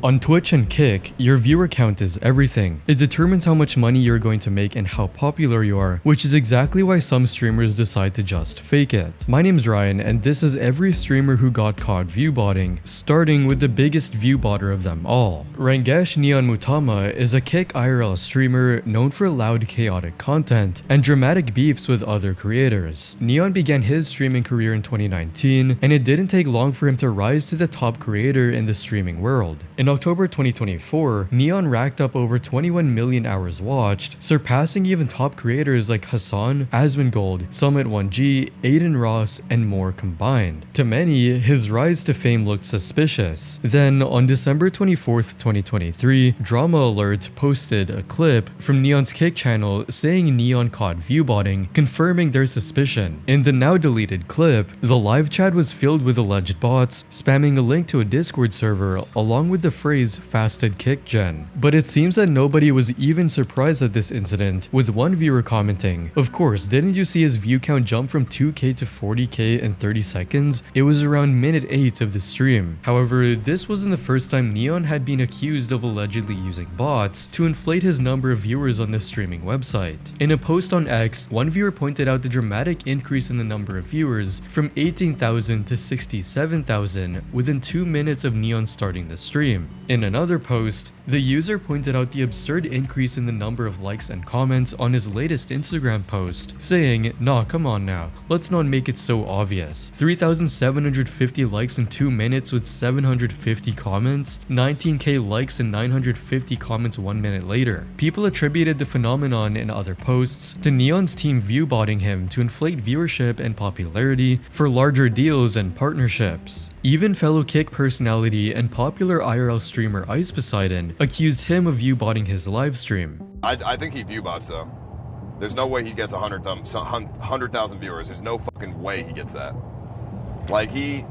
On Twitch and Kick, your viewer count is everything. It determines how much money you're going to make and how popular you are, which is exactly why some streamers decide to just fake it. My name's Ryan, and this is every streamer who got caught viewbotting, starting with the biggest viewbotter of them all. Rangesh Neon Mutama is a Kick IRL streamer known for loud, chaotic content and dramatic beefs with other creators. Neon began his streaming career in 2019, and it didn't take long for him to rise to the top creator in the streaming world. In October 2024, Neon racked up over 21 million hours watched, surpassing even top creators like Hassan, Asmongold, Summit1G, Aiden Ross, and more combined. To many, his rise to fame looked suspicious. Then, on December 24th, 2023, Drama Alert posted a clip from Neon's Kick channel saying Neon caught viewbotting, confirming their suspicion. In the now deleted clip, the live chat was filled with alleged bots, spamming a link to a Discord server along with the phrase fasted kick gen. But it seems that nobody was even surprised at this incident, with one viewer commenting, "Of course, didn't you see his view count jump from 2k to 40k in 30 seconds? It was around minute 8 of the stream." However, this wasn't the first time Neon had been accused of allegedly using bots to inflate his number of viewers on this streaming website. In a post on X, one viewer pointed out the dramatic increase in the number of viewers from 18,000 to 67,000 within 2 minutes of Neon starting the stream. In another post, the user pointed out the absurd increase in the number of likes and comments on his latest Instagram post, saying, "Nah, come on now, let's not make it so obvious. 3,750 likes in 2 minutes with 750 comments, 19k likes and 950 comments 1 minute later." People attributed the phenomenon in other posts to Neon's team viewbotting him to inflate viewership and popularity for larger deals and partnerships. Even fellow Kick personality and popular IRL streamer Ice Poseidon accused him of viewbotting his livestream. I think he viewbots though. There's no way he gets 100,000 viewers. There's no fucking way he gets that. Like he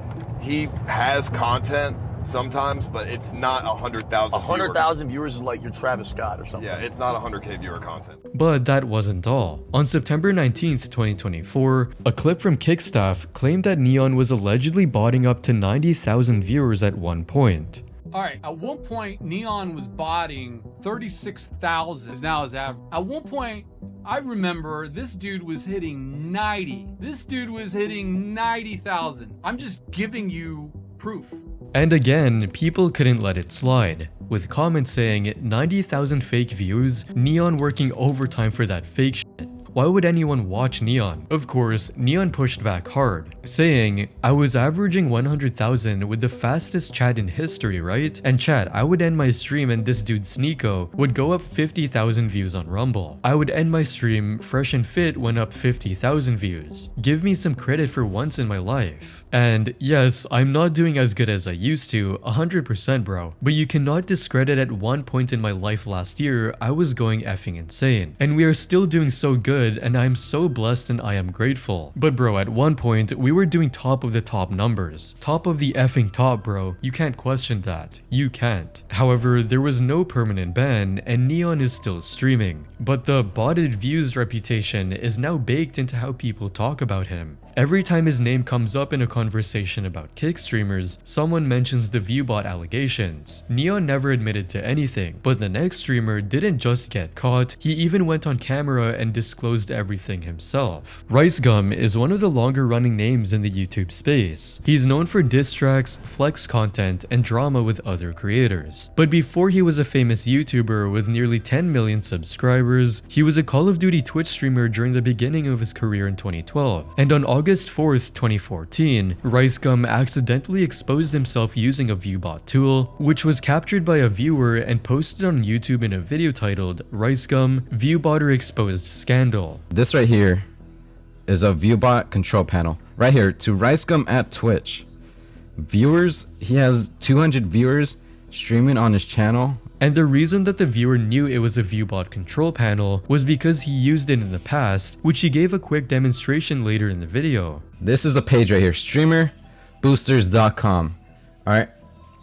has content sometimes, but it's not 100,000. 100,000 viewers is like your Travis Scott or something. Yeah, it's not 100k viewer content. But that wasn't all. On September 19th, 2024, a clip from Kick staff claimed that Neon was allegedly botting up to 90,000 viewers at one point. All right, at one point, Neon was botting 36,000 is now his average. At one point, I remember this dude was hitting 90. This dude was hitting 90,000. I'm just giving you proof. And again, people couldn't let it slide, with comments saying 90,000 fake views, Neon working overtime for that fake shit. Why would anyone watch Neon? Of course, Neon pushed back hard, saying, "I was averaging 100,000 with the fastest chat in history, right? And chat, I would end my stream and this dude Sneeko would go up 50,000 views on Rumble. I would end my stream, Fresh and Fit went up 50,000 views. Give me some credit for once in my life." And yes, I'm not doing as good as I used to, 100% bro, but you cannot discredit at one point in my life last year, I was going effing insane. And we are still doing so good, and I'm so blessed and I am grateful. But bro, at one point, we were doing top of the top numbers. Top of the effing top, bro. You can't question that. You can't. However, there was no permanent ban, and Neon is still streaming. But the botted views reputation is now baked into how people talk about him. Every time his name comes up in a conversation about Kick streamers, someone mentions the viewbot allegations. Neon never admitted to anything, but the next streamer didn't just get caught, he even went on camera and disclosed everything himself. RiceGum is one of the longer running names in the YouTube space. He's known for diss tracks, flex content, and drama with other creators. But before he was a famous YouTuber with nearly 10 million subscribers, he was a Call of Duty Twitch streamer during the beginning of his career in 2012. And on August 4th, 2014, RiceGum accidentally exposed himself using a viewbot tool, which was captured by a viewer and posted on YouTube in a video titled RiceGum Viewbotter Exposed Scandal. This right here is a viewbot control panel. Right here, to RiceGum at Twitch. Viewers, he has 200 viewers streaming on his channel. And the reason that the viewer knew it was a viewbot control panel was because he used it in the past, which he gave a quick demonstration later in the video. This is the page right here, streamerboosters.com. Alright,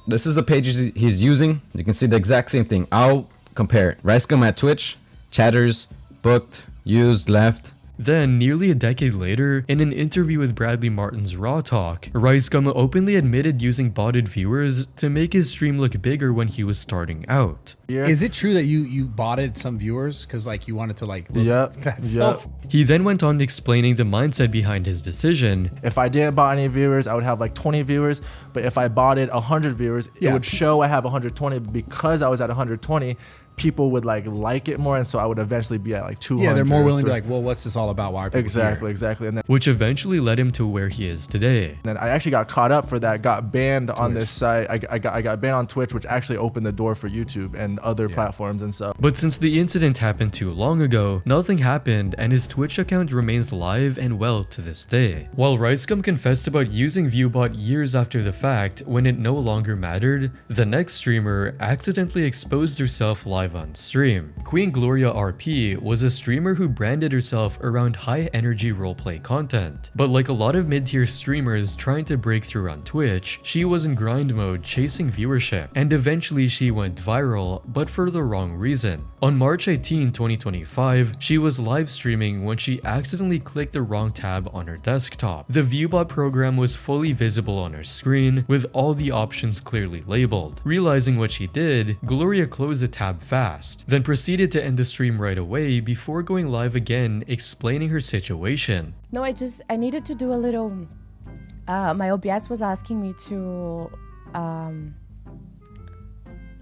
this is the page he's using. You can see the exact same thing. I'll compare it. RiceGum at Twitch, chatters, booked, used, left. Then, nearly a decade later, in an interview with Bradley Martin's Raw Talk, RiceGum openly admitted using botted viewers to make his stream look bigger when he was starting out. Is it true that you botted some viewers because like you wanted to like look? Yep. He then went on explaining the mindset behind his decision. If I didn't buy any viewers, I would have like 20 viewers. But if I bought it 100 viewers, it would show I have 120. Because I was at 120, people would like it more, and so I would eventually be at like 200. Yeah, they're more willing to be like, well, what's this all about? Why are people Exactly. And then, Which eventually led him to where he is today. I actually got caught up for that, got banned on this site. I got banned on Twitch, which actually opened the door for YouTube and other platforms and stuff. But since the incident happened too long ago, nothing happened and his Twitch account remains live and well to this day. While RiceGum confessed about using Viewbot years after the fact when it no longer mattered, the next streamer accidentally exposed herself live on stream. Queen Gloria RP was a streamer who branded herself around high energy roleplay content. But like a lot of mid-tier streamers trying to break through on Twitch, she was in grind mode chasing viewership, and eventually she went viral, but for the wrong reason. On March 18, 2025, she was live streaming when she accidentally clicked the wrong tab on her desktop. The Viewbot program was fully visible on her screen, with all the options clearly labeled. Realizing what she did, Gloria closed the tab fast, then proceeded to end the stream right away before going live again explaining her situation. No, I needed to do a little, my OBS was asking me to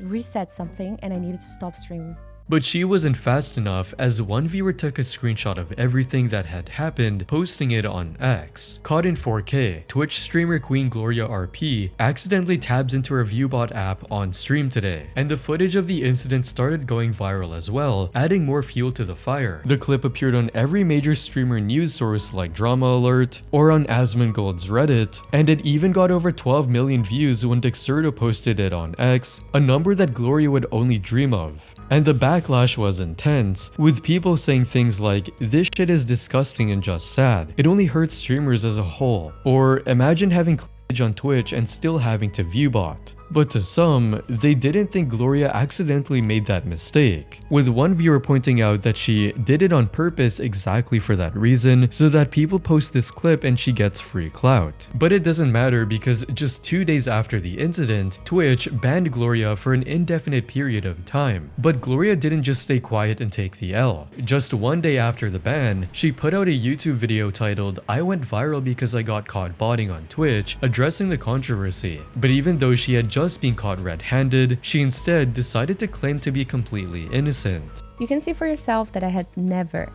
reset something and I needed to stop streaming. But she wasn't fast enough, as one viewer took a screenshot of everything that had happened, posting it on X. Caught in 4K, Twitch streamer Queen Gloria RP accidentally tabs into her Viewbot app on stream today, and the footage of the incident started going viral as well, adding more fuel to the fire. The clip appeared on every major streamer news source like Drama Alert or on Asmongold's Reddit, and it even got over 12 million views when Dexerto posted it on X, a number that Gloria would only dream of. And the backlash was intense, with people saying things like, "This shit is disgusting and just sad. It only hurts streamers as a whole." Or, "Imagine having cleavage on Twitch and still having to viewbot." But to some, they didn't think Gloria accidentally made that mistake, with one viewer pointing out that she did it on purpose exactly for that reason, so that people post this clip and she gets free clout. But it doesn't matter because just 2 days after the incident, Twitch banned Gloria for an indefinite period of time. But Gloria didn't just stay quiet and take the L. Just 1 day after the ban, she put out a YouTube video titled "I went viral because I got caught botting on Twitch," addressing the controversy. But even though she had just been caught red-handed, she instead decided to claim to be completely innocent. You can see for yourself that I had never,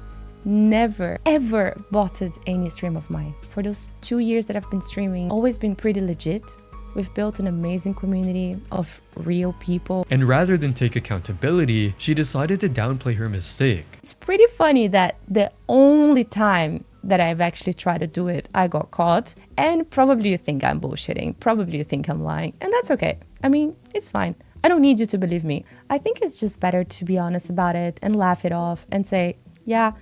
ever botted any stream of mine. For those 2 years that I've been streaming, always been pretty legit. We've built an amazing community of real people. And rather than take accountability, she decided to downplay her mistake. It's pretty funny that the only time that I've actually tried to do it, I got caught. And probably you think I'm bullshitting. Probably you think I'm lying. And that's okay. I mean, it's fine. I don't need you to believe me. I think it's just better to be honest about it and laugh it off and say, yeah,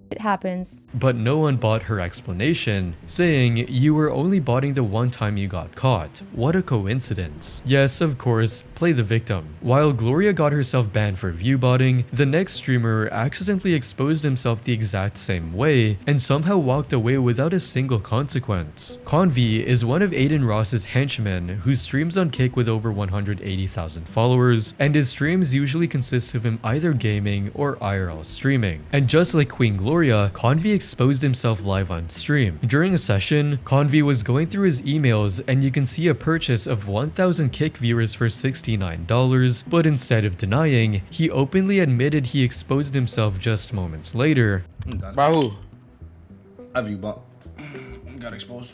it happens. But no one bought her explanation, saying, "You were only botting the one time you got caught. What a coincidence." Yes, of course, play the victim. While Gloria got herself banned for viewbotting, the next streamer accidentally exposed himself the exact same way and somehow walked away without a single consequence. Konvy is one of Aiden Ross's henchmen who streams on Kick with over 180,000 followers, and his streams usually consist of him either gaming or IRL streaming. And just like Queen Gloria, Konvy exposed himself live on stream. During a session, Konvy was going through his emails and you can see a purchase of 1,000 Kick viewers for $69, but instead of denying, he openly admitted he exposed himself just moments later. By who? I Viewbot. Got exposed.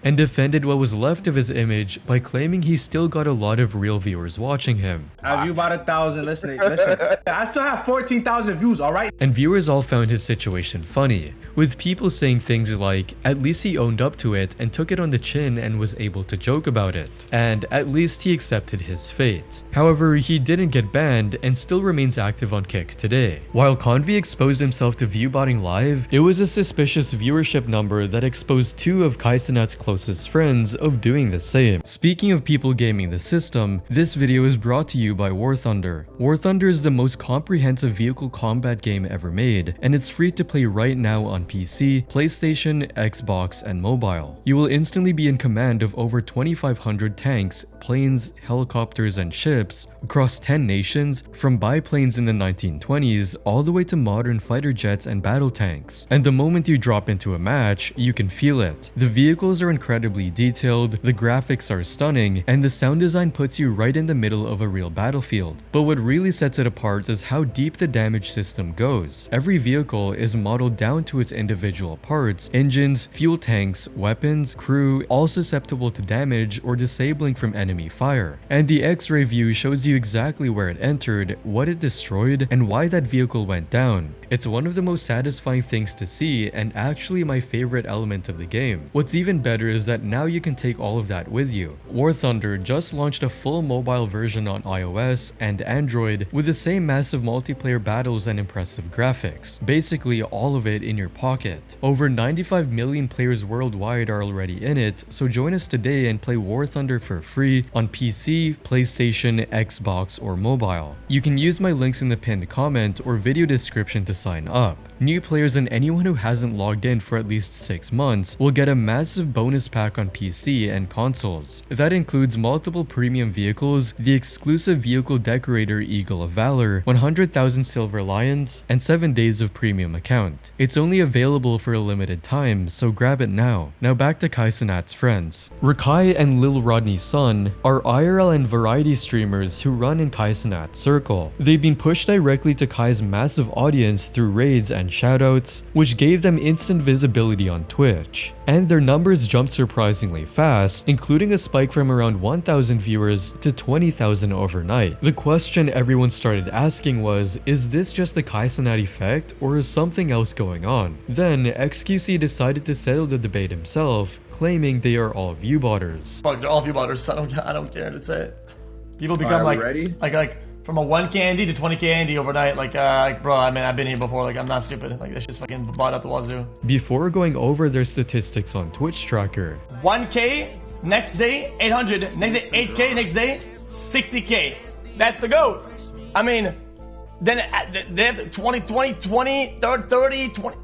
And defended what was left of his image by claiming he still got a lot of real viewers watching him. I view about 1,000. Listen. I still have 14,000 views, all right? And viewers all found his situation funny, with people saying things like, "At least he owned up to it and took it on the chin and was able to joke about it," and "At least he accepted his fate." However, he didn't get banned and still remains active on Kick today. While Konvy exposed himself to viewbotting live, it was a suspicious viewership number that exposed 2 of Kaisenat's close closest friends of doing the same. Speaking of people gaming the system, this video is brought to you by War Thunder. War Thunder is the most comprehensive vehicle combat game ever made, and it's free to play right now on PC, PlayStation, Xbox, and mobile. You will instantly be in command of over 2,500 tanks, planes, helicopters, and ships across 10 nations, from biplanes in the 1920s all the way to modern fighter jets and battle tanks. And the moment you drop into a match, you can feel it. The vehicles are incredibly detailed, the graphics are stunning, and the sound design puts you right in the middle of a real battlefield. But what really sets it apart is how deep the damage system goes. Every vehicle is modeled down to its individual parts, engines, fuel tanks, weapons, crew, all susceptible to damage or disabling from enemy fire. And the X-ray view shows you exactly where it entered, what it destroyed, and why that vehicle went down. It's one of the most satisfying things to see, and actually my favorite element of the game. What's even better is that now you can take all of that with you. War Thunder just launched a full mobile version on iOS and Android with the same massive multiplayer battles and impressive graphics. Basically all of it in your pocket. Over 95 million players worldwide are already in it, so join us today and play War Thunder for free on PC, PlayStation, Xbox, or mobile. You can use my links in the pinned comment or video description to sign up. New players and anyone who hasn't logged in for at least 6 months will get a massive bonus pack on PC and consoles. That includes multiple premium vehicles, the exclusive vehicle decorator Eagle of Valor, 100,000 Silver Lions, and 7 days of premium account. It's only available for a limited time, so grab it now. Now back to Kaisenat's friends. Rakai and Lil Rodney's son are IRL and variety streamers who run in Kaisenat's circle. They've been pushed directly to Kai's massive audience through raids and shoutouts, which gave them instant visibility on Twitch. And their numbers jumped surprisingly fast, including a spike from around 1,000 viewers to 20,000 overnight. The question everyone started asking was, is this just the Kaisenat effect, or is something else going on? Then XQC decided to settle the debate himself, claiming they are all viewbotters. Fuck, they're all viewbotters. I don't care to say it. People become like from a 1k Andy to 20k Andy overnight. Like bro, I mean, I've been here before. Like, I'm not stupid. Like, that's just fucking bought out the wazoo. Before going over their statistics on Twitch Tracker, 1k, next day 800, next day 8k, next day 60k. That's the goat. I mean, then they have 20, 30, 20.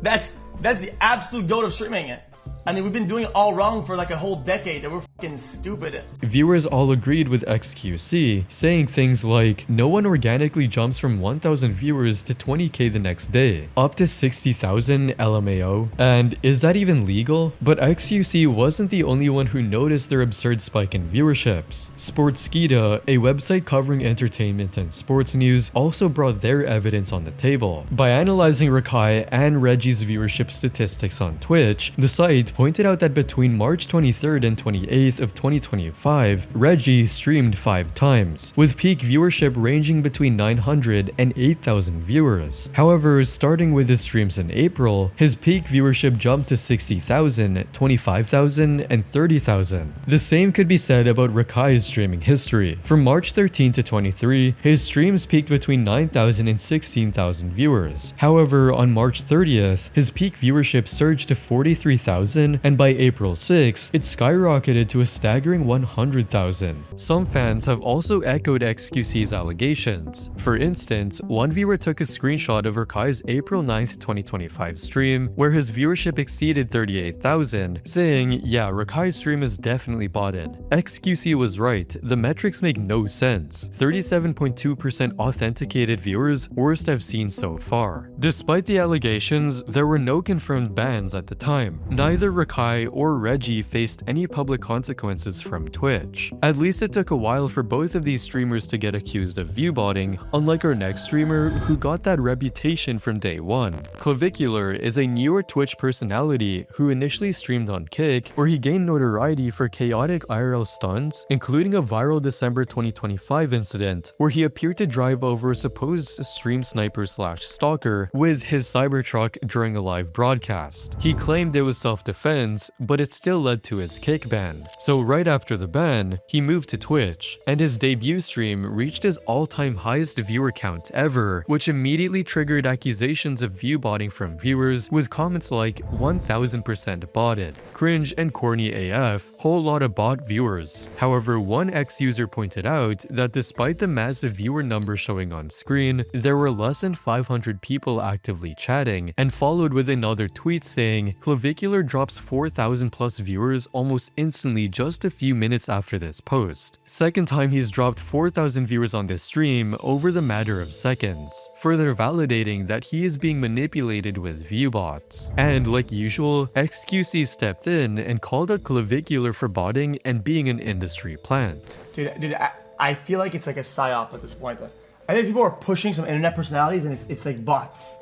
That's the absolute goat of streaming it. I mean, we've been doing it all wrong for like a whole decade, and we're fucking stupid. Viewers all agreed with XQC, saying things like, no one organically jumps from 1,000 viewers to 20k the next day, up to 60,000 LMAO, and is that even legal? But XQC wasn't the only one who noticed their absurd spike in viewerships. Sportskeeda, a website covering entertainment and sports news, also brought their evidence on the table. By analyzing Rakai and Reggie's viewership statistics on Twitch, the site pointed out that between March 23rd and 28th of 2025, Reggie streamed 5 times, with peak viewership ranging between 900 and 8,000 viewers. However, starting with his streams in April, his peak viewership jumped to 60,000, 25,000, and 30,000. The same could be said about Rakai's streaming history. From March 13 to 23, his streams peaked between 9,000 and 16,000 viewers. However, on March 30th, his peak viewership surged to 43,000, and by April 6, it skyrocketed to a staggering 100,000. Some fans have also echoed XQC's allegations. For instance, one viewer took a screenshot of Rakai's April 9th, 2025 stream, where his viewership exceeded 38,000, saying, yeah, Rakai's stream is definitely botted. XQC was right, the metrics make no sense. 37.2% authenticated viewers, worst I've seen so far. Despite the allegations, there were no confirmed bans at the time. Neither Rakai or Reggie faced any public consequences from Twitch. At least it took a while for both of these streamers to get accused of viewbotting, unlike our next streamer who got that reputation from day one. Clavicular is a newer Twitch personality who initially streamed on Kick, where he gained notoriety for chaotic IRL stunts, including a viral December 2025 incident where he appeared to drive over a supposed stream sniper / stalker with his Cybertruck during a live broadcast. He claimed it was self-defense, but it still led to his kick ban. So right after the ban, he moved to Twitch, and his debut stream reached his all-time highest viewer count ever, which immediately triggered accusations of viewbotting from viewers with comments like 1000% botted, cringe and corny AF, whole lot of bot viewers. However, one ex-user pointed out that despite the massive viewer numbers showing on screen, there were less than 500 people actively chatting, and followed with another tweet saying, Clavicular drops 4,000 plus viewers almost instantly just a few minutes after this post. Second time he's dropped 4,000 viewers on this stream over the matter of seconds, further validating that he is being manipulated with viewbots. And like usual, XQC stepped in and called out Clavicular for botting and being an industry plant. Dude, I feel like it's like a psyop at this point. I think people are pushing some internet personalities and it's like bots.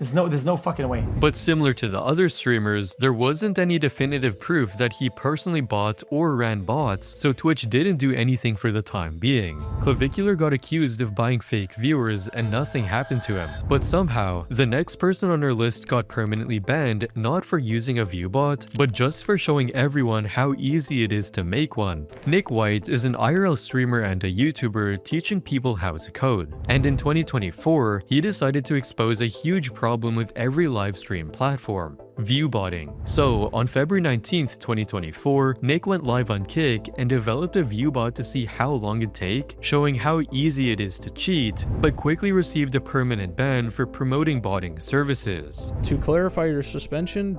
There's no fucking way. But similar to the other streamers, there wasn't any definitive proof that he personally bought or ran bots, so Twitch didn't do anything for the time being. Clavicular got accused of buying fake viewers and nothing happened to him. But somehow, the next person on our list got permanently banned, not for using a viewbot, but just for showing everyone how easy it is to make one. Nick White is an IRL streamer and a YouTuber teaching people how to code. And in 2024, he decided to expose a huge problem with every live stream platform: viewbotting. So on February 19th, 2024, Nick went live on Kick and developed a viewbot to see how long it'd take, showing how easy it is to cheat, but quickly received a permanent ban for promoting botting services. To clarify, your suspension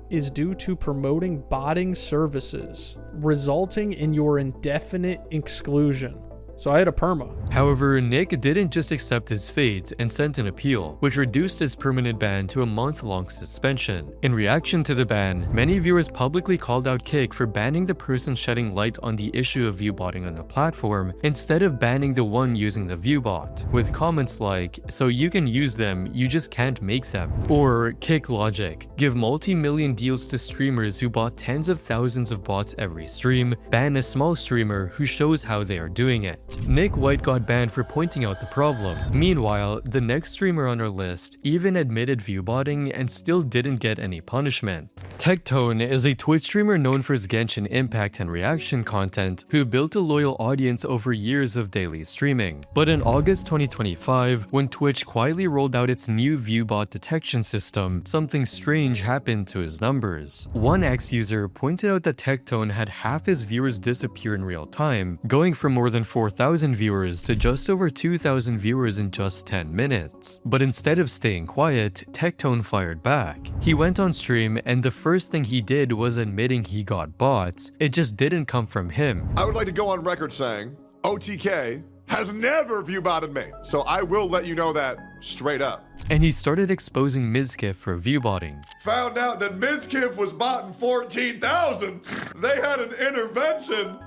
is due to promoting botting services, resulting in your indefinite exclusion. So I had a perma. However, Nick didn't just accept his fate and sent an appeal, which reduced his permanent ban to a month-long suspension. In reaction to the ban, many viewers publicly called out Kick for banning the person shedding light on the issue of viewbotting on the platform, instead of banning the one using the viewbot, with comments like, "So you can use them, you just can't make them." Or Kick logic: give multi-million deals to streamers who bought tens of thousands of bots every stream, ban a small streamer who shows how they are doing it. Nick White got banned for pointing out the problem. Meanwhile, the next streamer on our list even admitted viewbotting and still didn't get any punishment. Tectone is a Twitch streamer known for his Genshin Impact and reaction content, who built a loyal audience over years of daily streaming. But in August 2025, when Twitch quietly rolled out its new viewbot detection system, something strange happened to his numbers. One ex-user pointed out that Tectone had half his viewers disappear in real time, going from more than 4,000 viewers to just over 2,000 viewers in just 10 minutes. But instead of staying quiet, Tectone fired back. He went on stream and the first thing he did was admitting he got bots. It just didn't come from him. I would like to go on record saying OTK has never viewbotted me, so I will let you know that straight up. And he started exposing Mizkif for viewbotting. Found out that Mizkif was botting 14,000. They had an intervention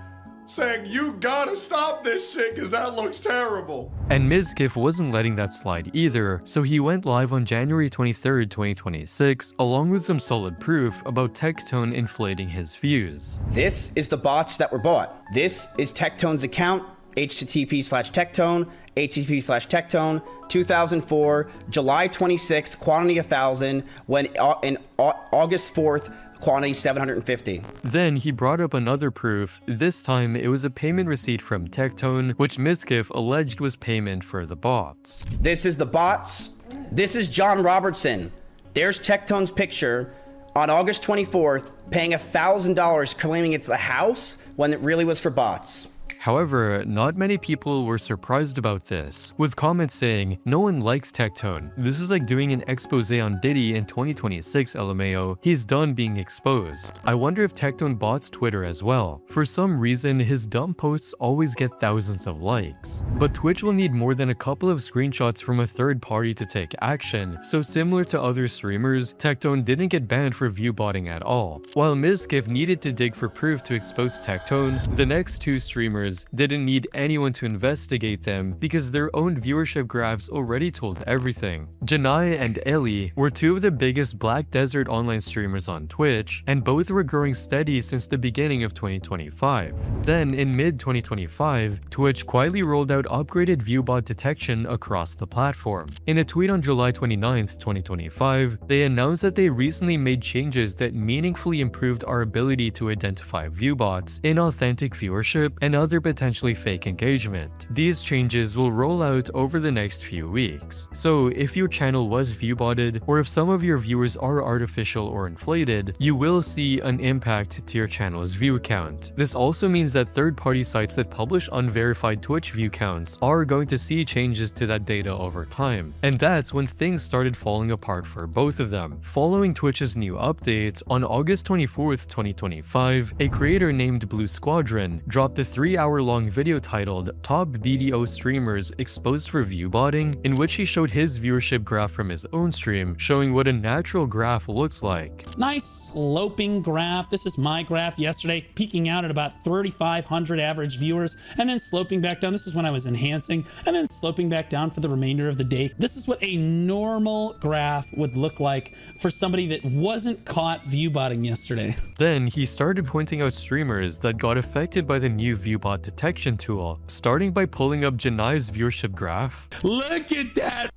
saying, "You gotta stop this shit because that looks terrible." And Mizkif wasn't letting that slide either, so he went live on January 23rd, 2026, along with some solid proof about Tectone inflating his views. This is the bots that were bought. This is Tectone's account, http/Tectone, http/Tectone, 2004, July 26th, quantity 1,000, when in August 4th, quantity 750. Then he brought up another proof. This time it was a payment receipt from Tectone, which Mizkif alleged was payment for the bots. This is the bots. This is John Robertson. There's Tectone's picture on August 24th, paying $1,000, claiming it's the house when it really was for bots. However, not many people were surprised about this, with comments saying, "No one likes Tectone. This is like doing an expose on Diddy in 2026 LMAO. He's done being exposed." I wonder if Tectone bots Twitter as well. For some reason, his dumb posts always get thousands of likes. But Twitch will need more than a couple of screenshots from a third party to take action, so similar to other streamers, Tectone didn't get banned for viewbotting at all. While Mizkif needed to dig for proof to expose Tectone, the next two streamers streamers didn't need anyone to investigate them because their own viewership graphs already told everything. Janiah and Ellie were two of the biggest Black Desert online streamers on Twitch, and both were growing steady since the beginning of 2025. Then, in mid-2025, Twitch quietly rolled out upgraded viewbot detection across the platform. In a tweet on July 29, 2025, they announced that they recently made changes that meaningfully improved our ability to identify viewbots, inauthentic viewership, and other potentially fake engagement. These changes will roll out over the next few weeks. So, if your channel was viewbotted, or if some of your viewers are artificial or inflated, you will see an impact to your channel's view count. This also means that third-party sites that publish unverified Twitch view counts are going to see changes to that data over time. And that's when things started falling apart for both of them. Following Twitch's new update, on August 24th, 2025, a creator named Blue Squadron dropped a 3-hour-long video titled Top BDO Streamers Exposed for Viewbotting, in which he showed his viewership graph from his own stream, showing what a natural graph looks like. Nice sloping graph. This is my graph yesterday, peaking out at about 3,500 average viewers, and then sloping back down. This is when I was enhancing, and then sloping back down for the remainder of the day. This is what a normal graph would look like for somebody that wasn't caught viewbotting yesterday. Then he started pointing out streamers that got affected by the new viewbot detection tool, starting by pulling up Janiah's viewership graph. Look at that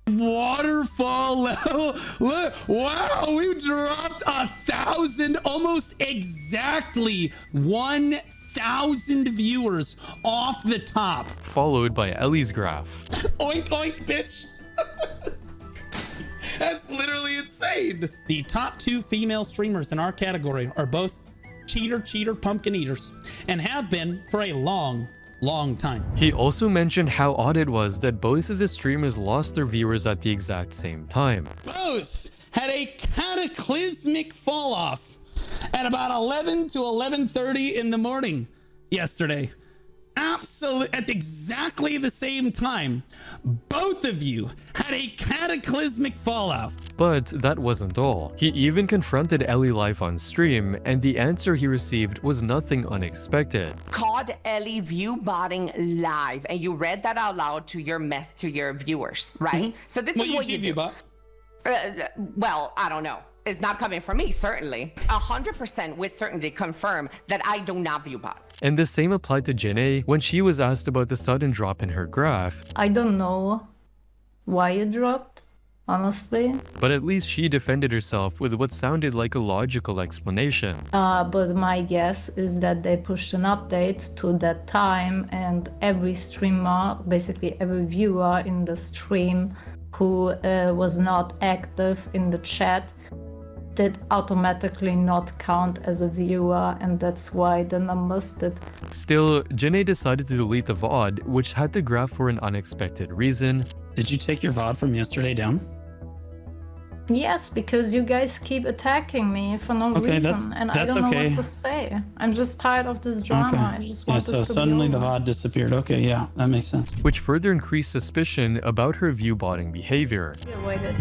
waterfall level. Look, wow, we dropped 1,000, almost exactly 1,000 viewers off the top. Followed by Ellie's graph. Oink, oink, bitch. That's literally insane. The top 2 female streamers in our category are both cheater pumpkin eaters, and have been for a long time. He also mentioned how odd it was that both of the streamers lost their viewers at the exact same time. Both had a cataclysmic fall off at about 11 to 11:30 in the morning yesterday. Absolutely, at exactly the same time, both of you had a cataclysmic fallout. But that wasn't all. He even confronted Ellie live on stream, and the answer he received was nothing unexpected. Caught Ellie viewbotting live, and you read that out loud to your viewers, right? So this is what you do. Well, I don't know. It's not coming from me, certainly. 100% with certainty confirm that I do not viewbot. And the same applied to Janae when she was asked about the sudden drop in her graph. I don't know why it dropped, honestly. But at least she defended herself with what sounded like a logical explanation. But my guess is that they pushed an update to that time, and every streamer, basically every viewer in the stream who was not active in the chat, did automatically not count as a viewer, and that's why the numbers did. Still, Janae decided to delete the VOD, which had the graph for an unexpected reason. Did you take your VOD from yesterday down? Yes, because you guys keep attacking me for no reason, and I don't know what to say. I'm just tired of this drama. I just want this to suddenly be over. the VOD disappeared. Okay, yeah, that makes sense. Which further increased suspicion about her viewbotting behavior.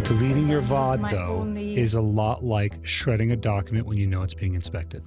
Deleting your VOD, though, is a lot like shredding a document when you know it's being inspected.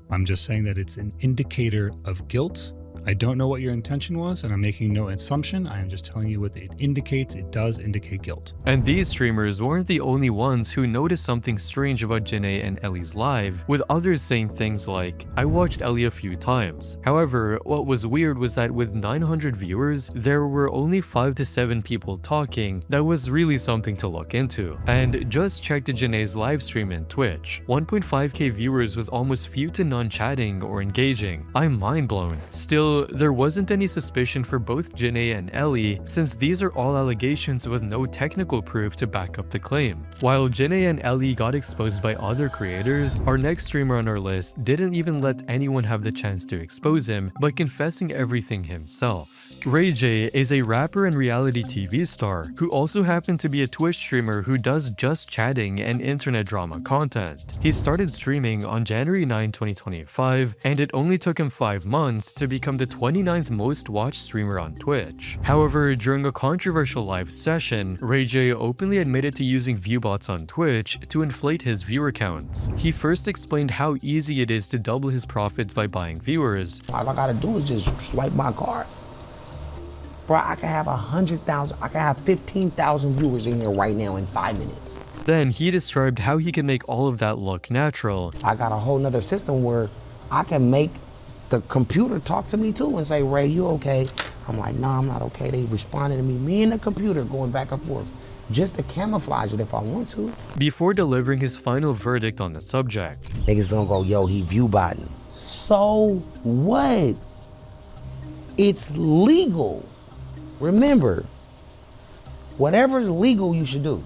I'm just saying that it's an indicator of guilt. I don't know what your intention was, and I'm making no assumption. I am just telling you what it indicates. It does indicate guilt. And these streamers weren't the only ones who noticed something strange about Janae and Ellie's live, with others saying things like, I watched Ellie a few times. However, what was weird was that with 900 viewers, there were only 5 to 7 people talking. That was really something to look into. And just checked Janae's live stream in Twitch. 1.5k viewers with almost few to none chatting or engaging. I'm mind blown. Still, there wasn't any suspicion for both Janae and Ellie, since these are all allegations with no technical proof to back up the claim. While Janae and Ellie got exposed by other creators, our next streamer on our list didn't even let anyone have the chance to expose him by confessing everything himself. Ray J is a rapper and reality TV star who also happened to be a Twitch streamer who does just chatting and internet drama content. He started streaming on January 9, 2025, and it only took him 5 months to become the the 29th most watched streamer on Twitch. However, during a controversial live session, RayJ openly admitted to using viewbots on Twitch to inflate his viewer counts. He first explained how easy it is to double his profits by buying viewers. All I gotta do is just swipe my card. Bro, I can have 100,000, I can have 15,000 viewers in here right now in 5 minutes. Then he described how he can make all of that look natural. I got a whole nother system where I can make the computer talk to me too and say, Ray, you okay? I'm like, no, I'm not okay. They responded to me. Me and the computer going back and forth just to camouflage it if I want to. Before delivering his final verdict on the subject. Niggas don't go, yo, he viewbotting. So what? It's legal. Remember, whatever's legal, you should do.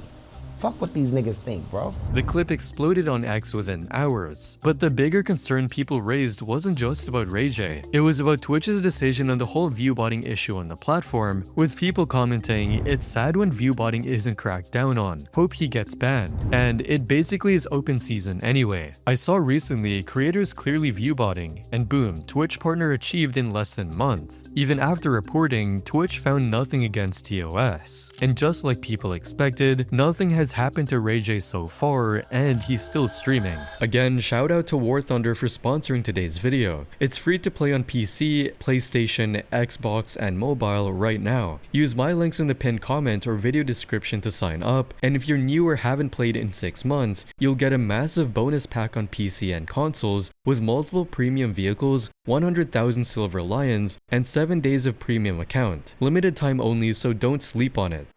Fuck what these niggas think, bro. The clip exploded on X within hours, but the bigger concern people raised wasn't just about RayJ. It was about Twitch's decision on the whole viewbotting issue on the platform, with people commenting, "It's sad when viewbotting isn't cracked down on. Hope he gets banned." And it basically is open season anyway. I saw recently creators clearly viewbotting, and boom, Twitch partner achieved in less than a month. Even after reporting, Twitch found nothing against TOS. And just like people expected, nothing has happened to RayJ so far, and he's still streaming. Again, shout out to War Thunder for sponsoring today's video. It's free to play on PC, PlayStation, Xbox, and mobile right now. Use my links in the pinned comment or video description to sign up, and if you're new or haven't played in 6 months, you'll get a massive bonus pack on PC and consoles with multiple premium vehicles, 100,000 silver lions, and 7 days of premium account. Limited time only, so don't sleep on it.